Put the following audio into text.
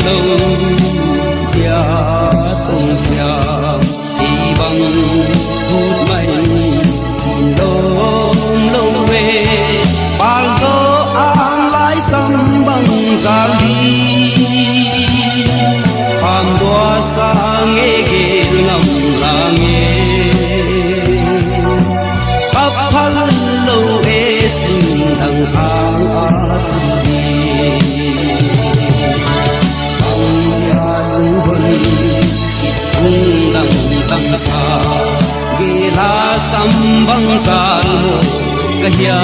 lâu ya tung ya thì bằng hút mây lâu lâu về bao gió an lái sông bằng giá ly phàm đoa xa nghe ghê ngầm là nghe khắp thân lâu ê sinh thằng an sa gila sambang sa mo kaya